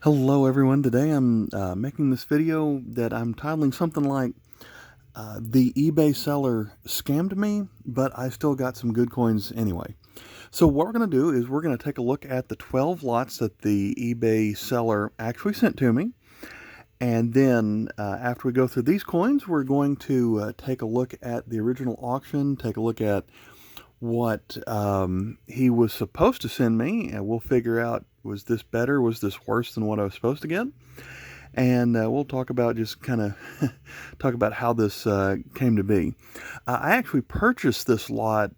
Hello everyone, today I'm making this video that I'm titling something like the eBay seller scammed me, but I still got some good coins anyway. So what we're going to do is we're going to take a look at the 12 lots that the eBay seller actually sent to me. And then after we go through these coins, we're going to take a look at the original auction, take a look at what he was supposed to send me, and we'll figure out, was this better, was this worse than what I was supposed to get? And we'll talk about just kind of talk about how this came to be. I actually purchased this lot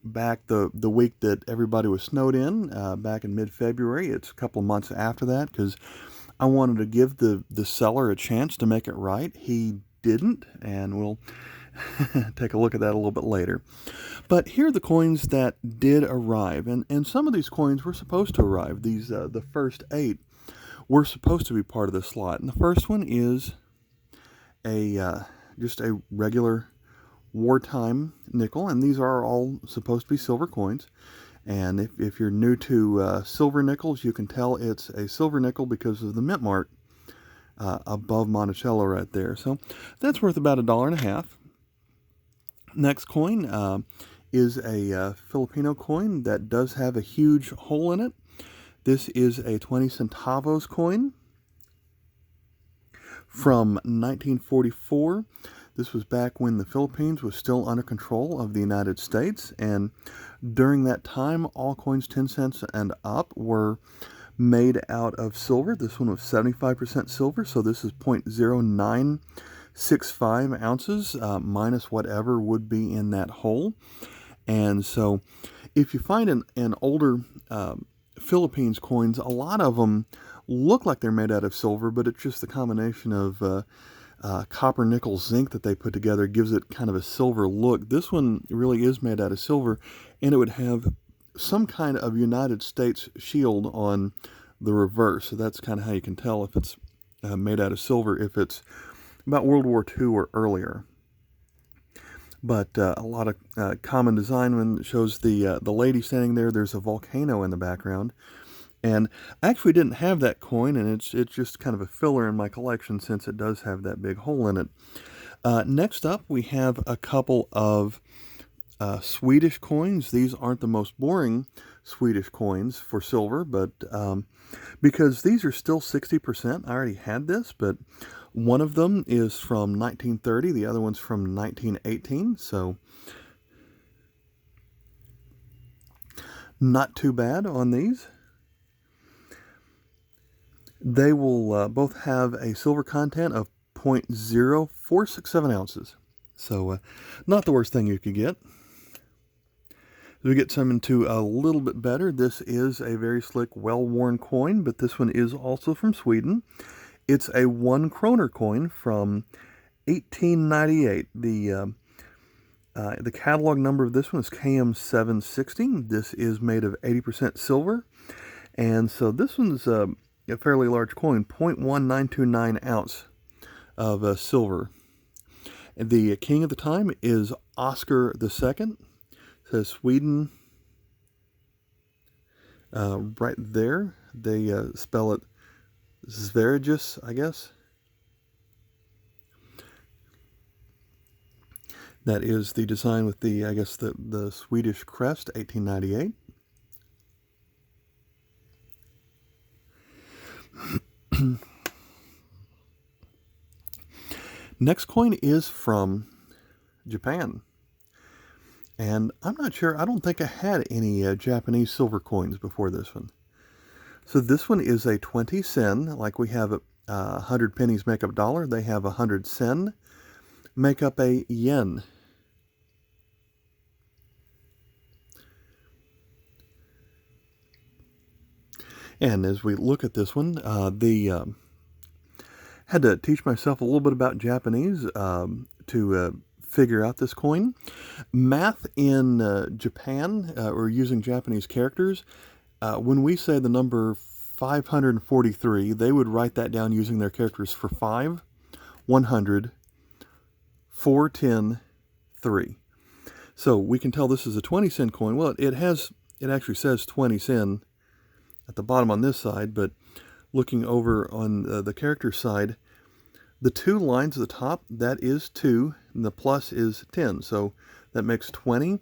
back the week that everybody was snowed in, back in mid-February. It's a couple of months after that because I wanted to give the seller a chance to make it right. He didn't, and we'll take a look at that a little bit later. But here are the coins that did arrive, and some of these coins were supposed to arrive. These the first 8 were supposed to be part of this lot. And the first one is a just a regular wartime nickel, and these are all supposed to be silver coins. And if you're new to silver nickels, you can tell it's a silver nickel because of the mint mark above Monticello right there. So that's worth about $1.50. Next coin is a Filipino coin that does have a huge hole in it. This is a 20 centavos coin from 1944. This was back when the Philippines was still under control of the United States, and during that time all coins 10 cents and up were made out of silver. This one was 75% silver, so this is 0.0965 ounces minus whatever would be in that hole. And so if you find an older Philippines coins, a lot of them look like they're made out of silver, but it's just the combination of copper, nickel, zinc that they put together gives it kind of a silver look. This one really is made out of silver, and it would have some kind of United States shield on the reverse. So that's kind of how you can tell if it's made out of silver, if it's about World War II or earlier. But a lot of common design when it shows the lady standing there. There's a volcano in the background, and I actually didn't have that coin, and it's just kind of a filler in my collection since it does have that big hole in it. Next up, we have a couple of Swedish coins. These aren't the most boring Swedish coins for silver, but because these are still 60%, I already had this, but one of them is from 1930, the other one's from 1918, so not too bad on these. They will both have a silver content of 0.0467 ounces, so not the worst thing you could get. As we get some into a little bit better, this is a very slick, well-worn coin, but this one is also from Sweden. It's a 1 Kroner coin from 1898. The catalog number of this one is KM760. This is made of 80% silver, and so this one's a fairly large coin, 0.1929 ounce of silver. The king of the time is Oscar II. It says Sweden right there. They spell it Sveriges, I guess. That is the design with the, I guess, the Swedish crest, 1898. Next coin is from Japan. And I'm not sure, I don't think I had any Japanese silver coins before this one. So this one is a 20 sen, like we have 100 pennies make up a dollar. They have 100 sen make up a yen. And as we look at this one, had to teach myself a little bit about Japanese to figure out this coin. Math in Japan, or using Japanese characters, when we say the number 543, they would write that down using their characters for 5, 100, 410, 3. So we can tell this is a 20 cent coin. Well, it actually says 20 sen at the bottom on this side, but looking over on the character side, the 2 lines at the top, that is 2, and the plus is 10, so that makes 20.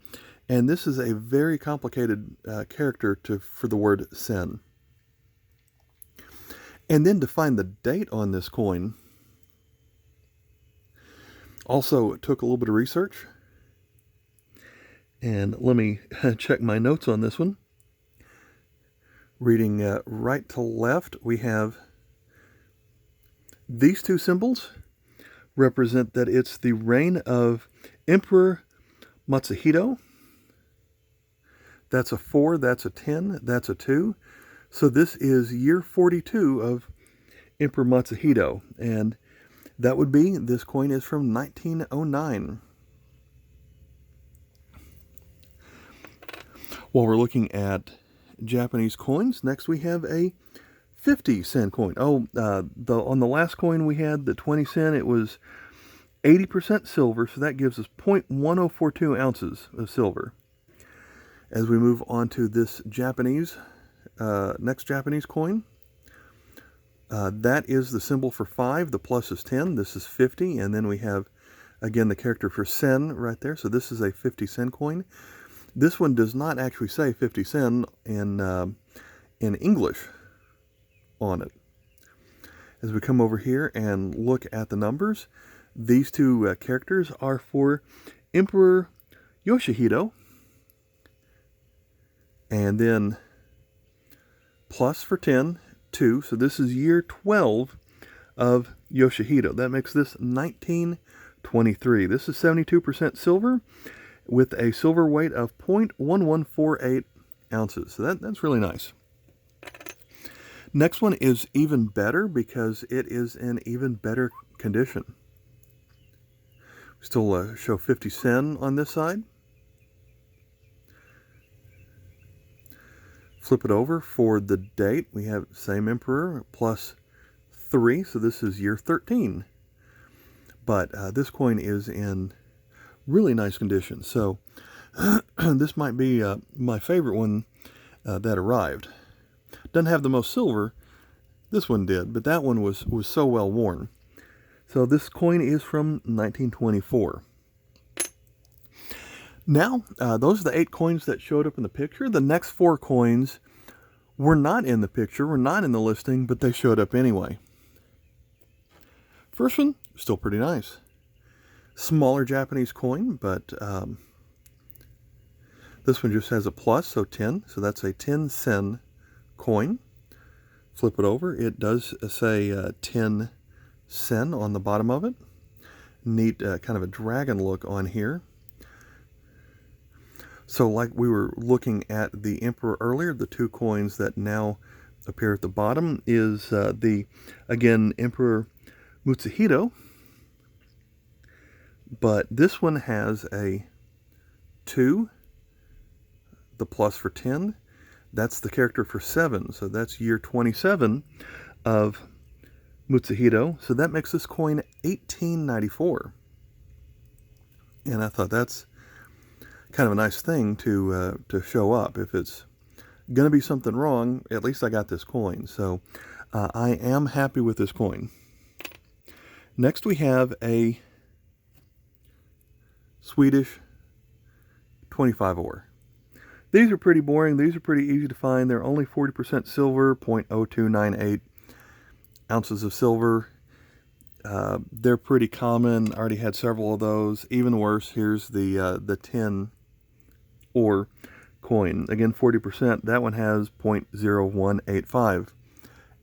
And this is a very complicated character for the word sen. And then to find the date on this coin, also took a little bit of research. And let me check my notes on this one. Reading right to left, we have these 2 symbols represent that it's the reign of Emperor Matsuhito. That's a 4, that's a 10, that's a 2. So this is year 42 of Emperor Matsuhito, and that would be, this coin is from 1909. While we're looking at Japanese coins, next we have a 50-cent coin. Oh, on the last coin we had, the 20 cent, it was 80% silver, so that gives us 0.1042 ounces of silver. As we move on to this Japanese, next Japanese coin, that is the symbol for 5, the plus is 10, this is 50, and then we have, again, the character for sen right there, so this is a 50-cent coin. This one does not actually say 50 sen in English on it. As we come over here and look at the numbers, these 2 characters are for Emperor Yoshihito, and then plus for 10, 2, so this is year 12 of Yoshihito. That makes this 1923. This is 72% silver with a silver weight of 0.1148 ounces. So that's really nice. Next one is even better because it is in even better condition. Still show 50 sen on this side. Flip it over for the date. We have same emperor plus 3, so this is year 13. But this coin is in really nice condition. So this might be my favorite one that arrived. Doesn't have the most silver. This one did, but that one was so well worn. So this coin is from 1924. Now, those are the 8 coins that showed up in the picture. The next 4 coins were not in the picture, were not in the listing, but they showed up anyway. First one, still pretty nice. Smaller Japanese coin, but this one just has a plus, so 10. So that's a 10 sen coin. Flip it over. It does say 10 sen on the bottom of it. Neat kind of a dragon look on here. So like we were looking at the Emperor earlier, the 2 coins that now appear at the bottom is again, Emperor Matsuhito. But this one has a 2, the plus for 10. That's the character for 7, so that's year 27 of Matsuhito. So that makes this coin 1894. And I thought that's kind of a nice thing to show up. If it's going to be something wrong, at least I got this coin. So I am happy with this coin. Next we have a Swedish 25 ore. These are pretty boring. These are pretty easy to find. They're only 40% silver, 0.0298 ounces of silver. They're pretty common. I already had several of those. Even worse, here's the 10 ore coin. Again, 40%. That one has 0.0185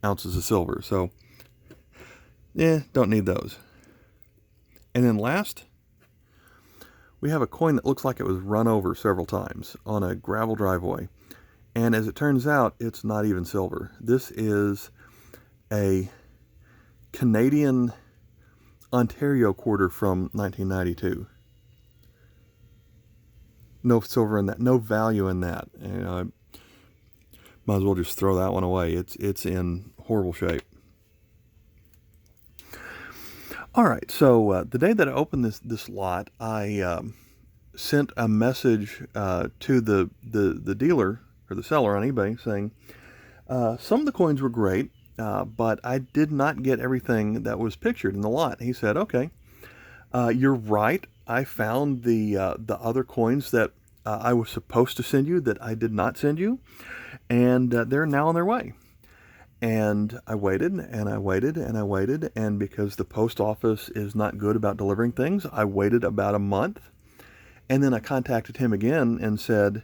ounces of silver. So, don't need those. And then last, we have a coin that looks like it was run over several times on a gravel driveway. And as it turns out, it's not even silver. This is a Canadian Ontario quarter from 1992. No silver in that, no value in that. Might as well just throw that one away. It's in horrible shape. All right, so the day that I opened this lot, I sent a message to the dealer or the seller on eBay saying some of the coins were great, but I did not get everything that was pictured in the lot. He said, okay, you're right. I found the other coins that I was supposed to send you that I did not send you, and they're now on their way. And I waited and I waited and I waited, and because the post office is not good about delivering things, I waited about a month, and then I contacted him again and said,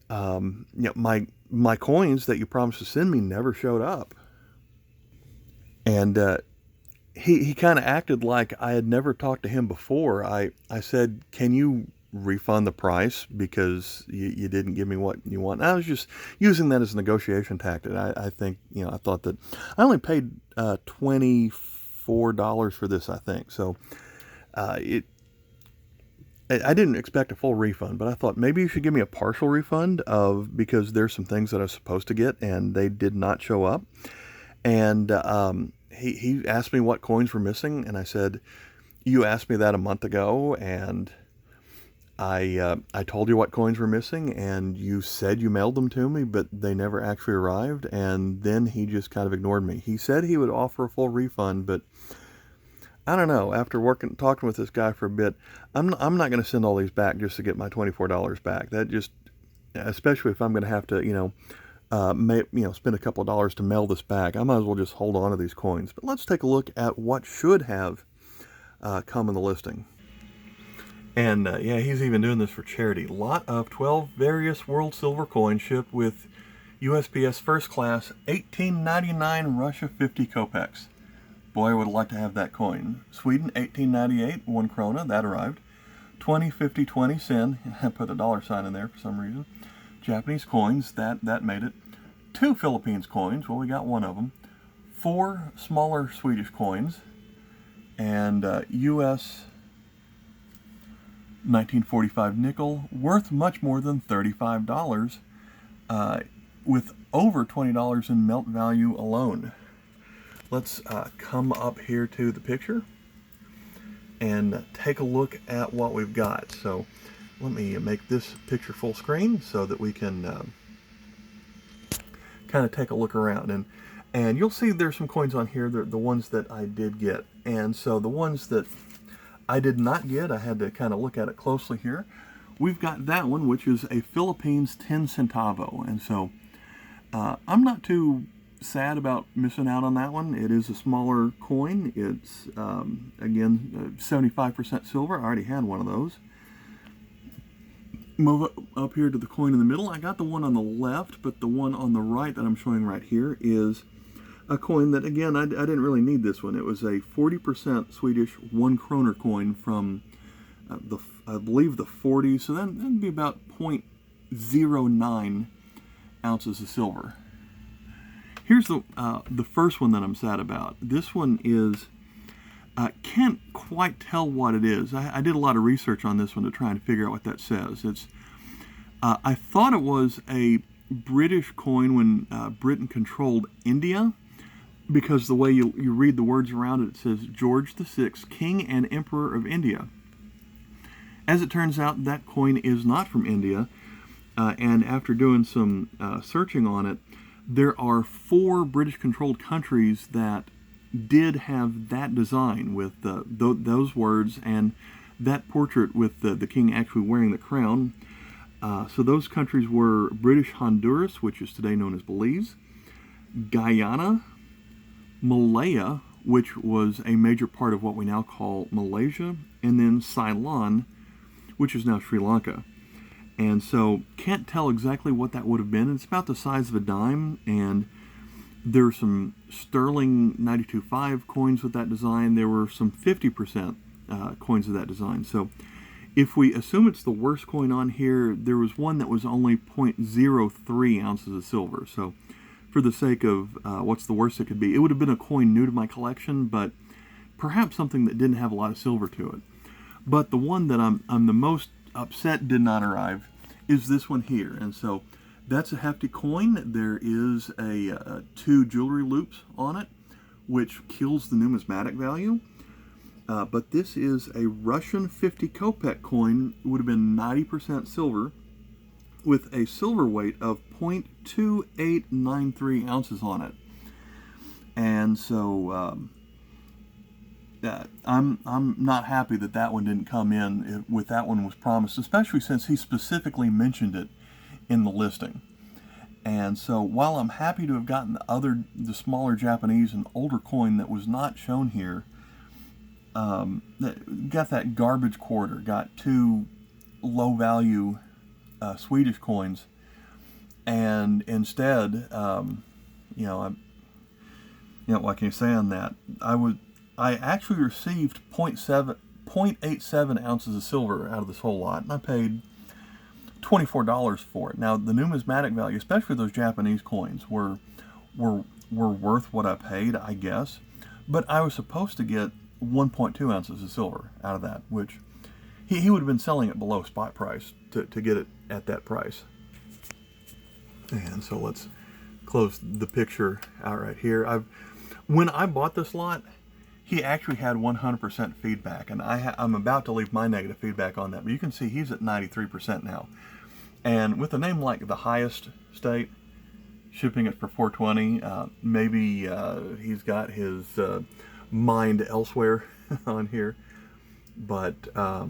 my coins that you promised to send me never showed up. And he kind of acted like I had never talked to him before. I said, can you refund the price because you didn't give me what you want? And I was just using that as a negotiation tactic. I think, I thought that I only paid $24 for this, I think. So I didn't expect a full refund, but I thought maybe you should give me a partial refund because there's some things that I was supposed to get and they did not show up. And he asked me what coins were missing, and I said, you asked me that a month ago, and I told you what coins were missing, and you said you mailed them to me, but they never actually arrived. And then he just kind of ignored me. He said he would offer a full refund, but I don't know. After talking with this guy for a bit, I'm not going to send all these back just to get my $24 back. That just, especially if I'm going to have to, spend a couple of dollars to mail this back, I might as well just hold on to these coins. But let's take a look at what should have come in the listing. And he's even doing this for charity. Lot of 12 various world silver coins shipped with USPS First Class 1899 Russia 50 Kopecs. Boy, I would like to have that coin. Sweden 1898 1 krona, that arrived. 20, 50, 20 sen. I put a dollar sign in there for some reason. Japanese coins, that made it. 2 Philippines coins, well, we got one of them. 4 smaller Swedish coins. And US 1945 nickel, worth much more than $35, with over $20 in melt value alone. Let's come up here to the picture and take a look at what we've got. So let me make this picture full screen so that we can kind of take a look around. And you'll see there's some coins on here, the ones that I did get. And so the ones that I did not get, I had to kind of look at it closely here. We've got that one, which is a Philippines 10 centavo. And so I'm not too sad about missing out on that one. It is a smaller coin. It's, again, 75% silver. I already had one of those. Move up here to the coin in the middle. I got the one on the left, but the one on the right that I'm showing right here is a coin that, again, I didn't really need this one. It was a 40% Swedish 1 Kroner coin from, I believe, the 40s. So that'd be about 0.09 ounces of silver. Here's the first one that I'm sad about. This one is, can't quite tell what it is. I did a lot of research on this one to try and figure out what that says. It's, I thought it was a British coin when Britain controlled India, because the way you read the words around it, it says George VI, King and Emperor of India. As it turns out, that coin is not from India, and after doing some searching on it, there are 4 British-controlled countries that did have that design with those words and that portrait with the king actually wearing the crown. So those countries were British Honduras, which is today known as Belize, Guyana, Malaya, which was a major part of what we now call Malaysia, and then Ceylon, which is now Sri Lanka. And so can't tell exactly what that would have been. It's about the size of a dime, and there were some sterling 92.5 coins with that design. There were some 50% coins of that design. So if we assume it's the worst coin on here, there was one that was only 0.03 ounces of silver. So for the sake of what's the worst it could be, it would have been a coin new to my collection, but perhaps something that didn't have a lot of silver to it. But the one that I'm the most upset did not arrive is this one here. And so that's a hefty coin. There is a 2 jewelry loops on it, which kills the numismatic value. But this is a Russian 50 Kopec coin. It would have been 90% silver with a silver weight of 0.2893 ounces on it. And so I'm not happy that that one didn't come in with that one was promised, especially since he specifically mentioned it in the listing. And so while I'm happy to have gotten the smaller Japanese and older coin that was not shown here, got that garbage quarter, got two low value Swedish coins, and instead, what can you say on that? I actually received 0.87 ounces of silver out of this whole lot, and I paid $24 for it. Now, the numismatic value, especially those Japanese coins, were worth what I paid, I guess. But I was supposed to get 1.2 ounces of silver out of that, which he would have been selling it below spot price to get it at that price. And so let's close the picture out right here. When I bought this lot, he actually had 100% feedback, and I'm about to leave my negative feedback on that, but you can see he's at 93% now. And with a name like the Highest State, shipping it for $420, maybe he's got his mind elsewhere on here, but I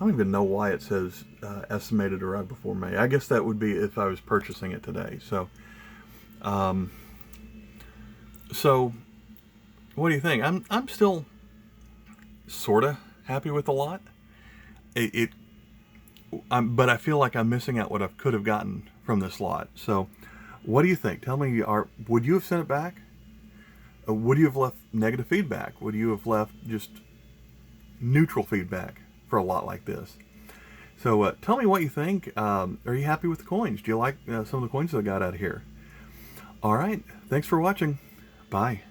don't even know why it says estimated arrive before May. I guess that would be if I was purchasing it today. So, what do you think? I'm still sort of happy with the lot. But I feel like I'm missing out what I could have gotten from this lot. So, what do you think? Tell me, would you have sent it back? Would you have left negative feedback? Would you have left just neutral feedback for a lot like this? So, tell me what you think. Are you happy with the coins? Do you like some of the coins that I got out of here? All right. Thanks for watching. Bye.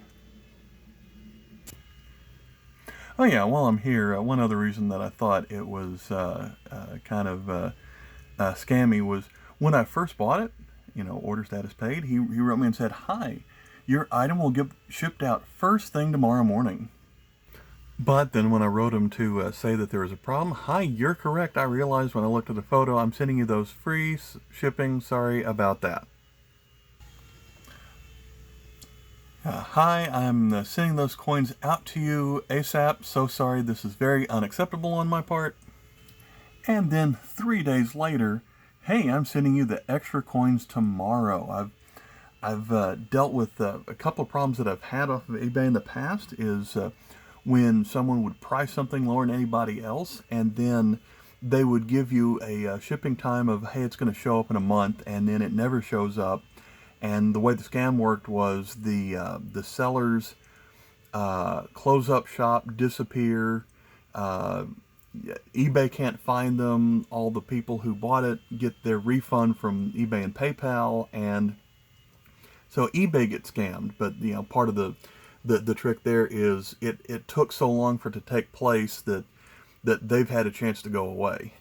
Oh yeah, while I'm here, one other reason that I thought it was kind of scammy was when I first bought it, order status paid, he wrote me and said, "Hi, your item will get shipped out first thing tomorrow morning." But then when I wrote him to say that there was a problem, "Hi, you're correct. I realized when I looked at the photo, I'm sending you those free shipping. Sorry about that." Hi, I'm sending those coins out to you ASAP. So sorry, this is very unacceptable on my part. And then 3 days later, hey, I'm sending you the extra coins tomorrow. I've dealt with a couple of problems that I've had off of eBay in the past is when someone would price something lower than anybody else, and then they would give you a shipping time of, hey, it's going to show up in a month, and then it never shows up. And the way the scam worked was the sellers close up shop, disappear, eBay can't find them, all the people who bought it get their refund from eBay and PayPal, and so eBay gets scammed. But part of the trick there is it took so long for it to take place that they've had a chance to go away.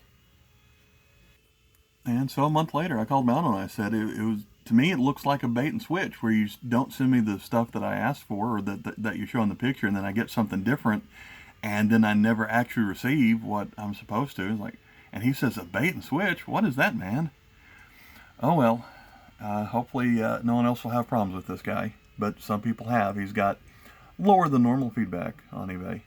And so a month later, I called them out and I said it was, to me, it looks like a bait and switch where you don't send me the stuff that I asked for or that you show in the picture, and then I get something different, and then I never actually receive what I'm supposed to. It's like, and he says a bait and switch. What is that, man? Oh well. Hopefully no one else will have problems with this guy, but some people have. He's got lower than normal feedback on eBay.